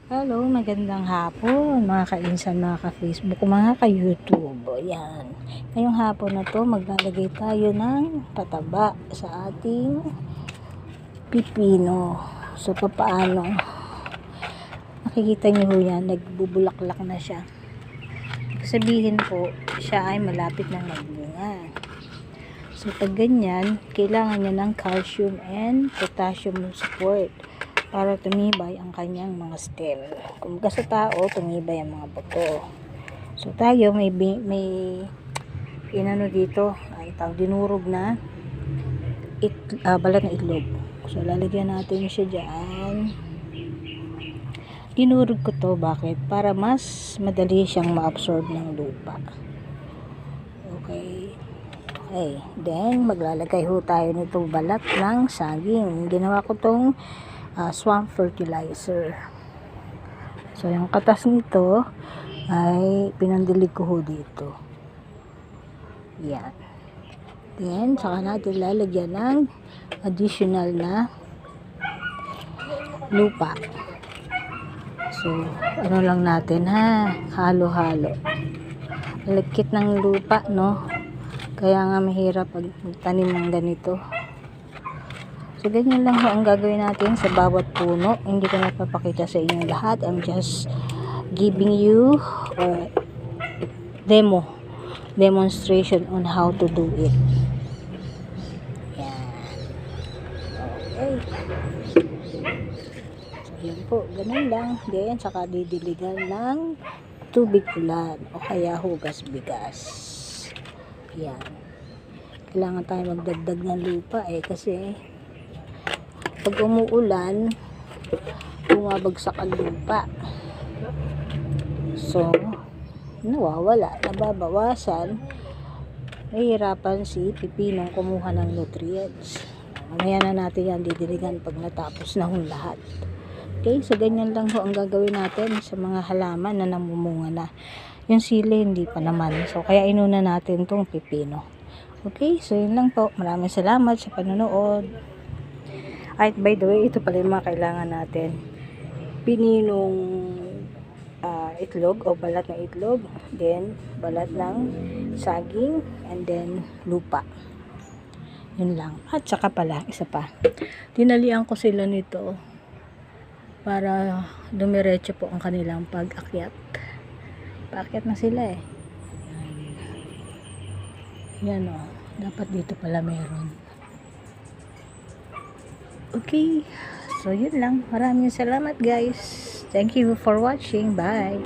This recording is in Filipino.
Hello, magandang hapon mga ka-insan, mga ka-Facebook, mga ka-YouTube. Ayan. Ngayong hapon na to, maglalagay tayo ng pataba sa ating pipino. So, paano? Nakikita nyo yan, nagbubulaklak na siya. Sabihin po, siya ay malapit na magbunga. So, pag ganyan, kailangan niya ng calcium and potassium support para tumibay ang kanyang mga stem. Kung sa tao, tumibay ang mga buto. So, tayo may inano dito, ay dinurog na balat na itlog. So, lalagyan natin siya dyan. Dinurog ko to, bakit? Para mas madali siyang ma-absorb ng lupa. Okay. Okay. Then, maglalagay ho tayo nito balat ng saging. Ginawa ko tong swamp fertilizer. So, yung katas nito ay pinandilig ko ho dito. Yan. Then, saka natin lalagyan ng additional na lupa. So, ano lang natin ha, halo-halo. Lagkit ng lupa, no? Kaya nga mahirap pag magtanim ng ganito. So, ganyan lang ho ang gagawin natin sa bawat puno. Hindi ko napapakita sa inyo lahat. I'm just giving you demonstration on how to do it. Yan. Okay. So, yan po. Ganun lang. Then, saka didiligan ng tubig ulan o kaya hugas bigas. Yan. Kailangan tayo magdagdag ng lupa kasi pag umuulan, bumabagsak ang lupa. So, nawawala, nababawasan, nahihirapan si pipinong kumuha ng nutrients. Mamaya na natin yan didiligan pag natapos na hong lahat. Okay, so ganyan lang ho ang gagawin natin sa mga halaman na namumunga na. Yung sili hindi pa naman. So, kaya inuna natin tong pipino. Okay, so yun lang po. Maraming salamat sa panonood. At by the way, ito pala yung mga kailangan natin. Pininong itlog o balat ng itlog. Then, balat ng saging. And then, lupa. Yun lang. At saka pala, isa pa. Tinalian ko sila nito para dumiretso po ang kanilang pag-akyat. Paakyat na sila eh. Yan o. Dapat dito pala meron. Okay. So, yun lang. Maraming salamat guys. Thank you for watching. Bye.